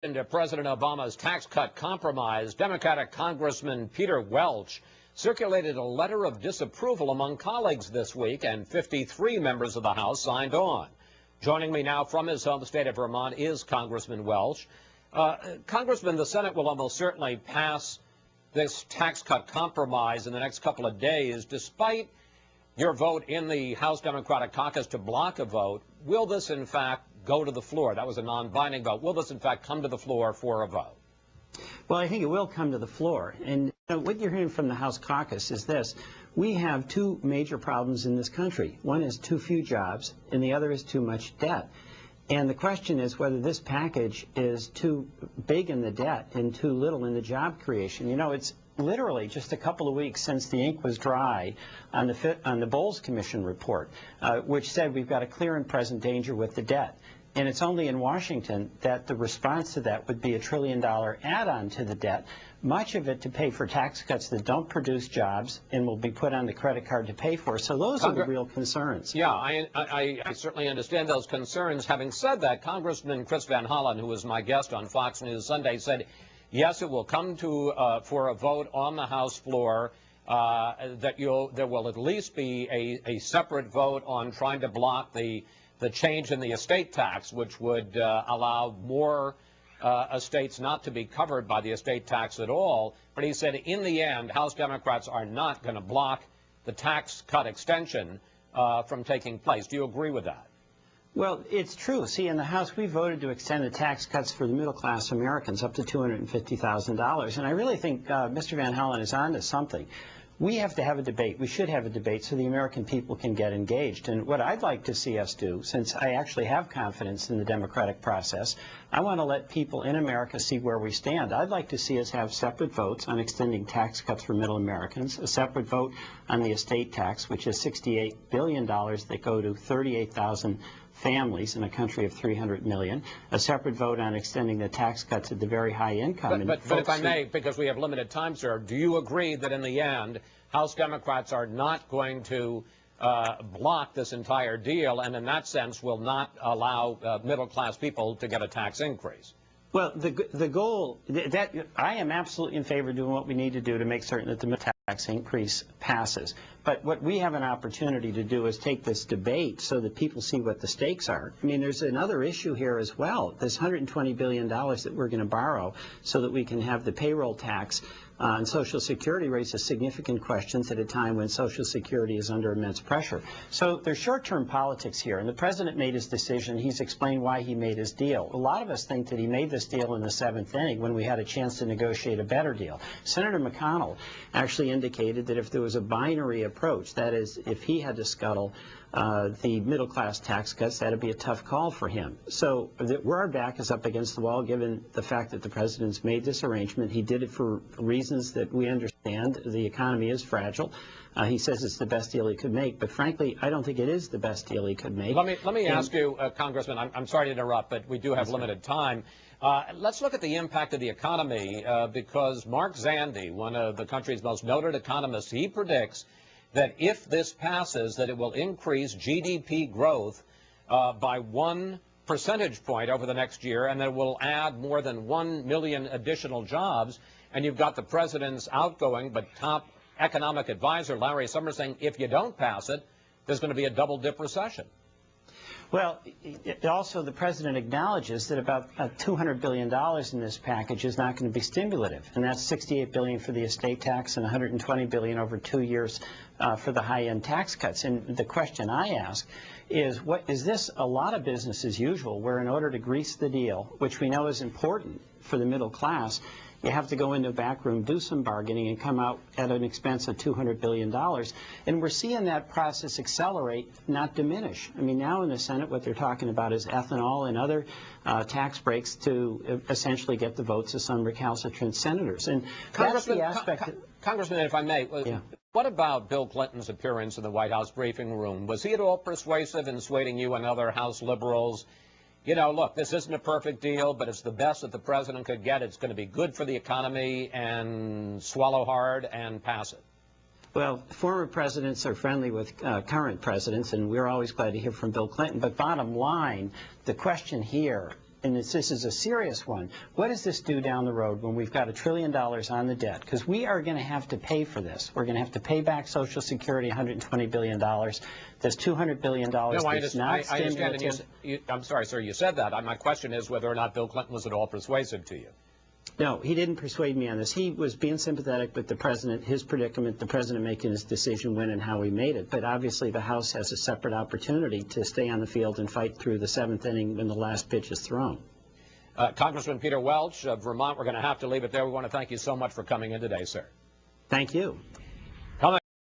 Into President Obama's tax cut compromise, Democratic Congressman Peter Welch circulated a letter of disapproval among colleagues this week, and 53 members of the House signed on. Joining me now from his home state of Vermont is Congressman Welch. Congressman, the Senate will almost certainly pass this tax cut compromise in the next couple of days. Despite your vote in the House Democratic Caucus to block a vote, will this in fact go to the floor? That was a non-binding vote. Will this in fact come to the floor for a vote? Well, I think it will come to the floor. And what you're hearing from the House caucus is this. We have two major problems in this country. One is too few jobs, and the other is too much debt. And the question is whether this package is too big in the debt and too little in the job creation. You know, it's literally just a couple of weeks since the ink was dry on the Bowles Commission report, which said we've got a clear and present danger with the debt. And it's only in Washington that the response to that would be $1 trillion add-on to the debt, much of it to pay for tax cuts that don't produce jobs and will be put on the credit card to pay for. So those are the real concerns. Yeah, I certainly understand those concerns. Having said that, Congressman Chris Van Hollen, who was my guest on Fox News Sunday, said, yes, it will come to for a vote on the House floor, that there will at least be a separate vote on trying to block the change in the estate tax, which would allow more estates not to be covered by the estate tax at all. But he said in the end, House Democrats are not going to block the tax cut extension from taking place. Do you agree with that? Well, it's true. See, in the House, we voted to extend the tax cuts for the middle-class Americans up to $250,000. And I really think Mr. Van Hollen is on to something. We have to have a debate. We should have a debate so the American people can get engaged. And what I'd like to see us do, since I actually have confidence in the democratic process, I want to let people in America see where we stand. I'd like to see us have separate votes on extending tax cuts for middle Americans, a separate vote on the estate tax, which is $68 billion that go to 38,000 families in a country of 300 million, a separate vote on extending the tax cuts at the very high income. But if I may, because we have limited time, sir, do you agree that in the end, House Democrats are not going to block this entire deal, and in that sense will not allow middle-class people to get a tax increase? Well, the goal, I am absolutely in favor of doing what we need to do to make certain that the tax increase passes. But what we have an opportunity to do is take this debate so that people see what the stakes are. I mean, there's another issue here as well. This $120 billion that we're going to borrow so that we can have the payroll tax and Social Security raises significant questions at a time when Social Security is under immense pressure. So there's short-term politics here, and the President made his decision. He's explained why he made his deal. A lot of us think that he made this deal in the seventh inning when we had a chance to negotiate a better deal. Senator McConnell actually indicated that if there was a binary approach, that is, if he had to scuttle the middle-class tax cuts, that would be a tough call for him. So where our back is up against the wall, given the fact that the President's made this arrangement. He did it for reasons that we understand. The economy is fragile. He says it's the best deal he could make, but frankly, I don't think it is the best deal he could make. Let me ask you, Congressman, I'm sorry to interrupt, but we do have limited time. Let's look at the impact of the economy, because Mark Zandi, one of the country's most noted economists, he predicts that if this passes, that it will increase GDP growth by 1 percentage point over the next year, and that it will add more than 1 million additional jobs. And you've got the President's outgoing but top economic advisor, Larry Summers, saying if you don't pass it, there's going to be a double-dip recession. Well, also the President acknowledges that about $200 billion in this package is not going to be stimulative, and that's $68 billion for the estate tax and $120 billion over 2 years for the high-end tax cuts. And the question I ask is, is this a lot of business as usual, where in order to grease the deal, which we know is important for the middle class, you have to go into a back room, do some bargaining, and come out at an expense of $200 billion. And we're seeing that process accelerate, not diminish. I mean, now in the Senate, what they're talking about is ethanol and other tax breaks to essentially get the votes of some recalcitrant senators. And Congressman, that's the aspect Congressman, if I may, what about Bill Clinton's appearance in the White House briefing room? Was he at all persuasive in swaying you and other House liberals? You know, look, this isn't a perfect deal, but it's the best that the President could get. It's going to be good for the economy, and swallow hard and pass it. Well, former presidents are friendly with current presidents, and we're always glad to hear from Bill Clinton. But bottom line, the question here and this is a serious one, what does this do down the road when we've got $1 trillion on the debt? Because we are going to have to pay for this. We're going to have to pay back Social Security $120 billion. There's $200 billion that's not stimulative. I'm sorry, sir, you said that. My question is whether or not Bill Clinton was at all persuasive to you. No, he didn't persuade me on this. He was being sympathetic with the president, his predicament, the president making his decision when and how he made it. But obviously the House has a separate opportunity to stay on the field and fight through the 7th inning when the last pitch is thrown. Congressman Peter Welch of Vermont, we're going to have to leave it there. We want to thank you so much for coming in today, sir. Thank you.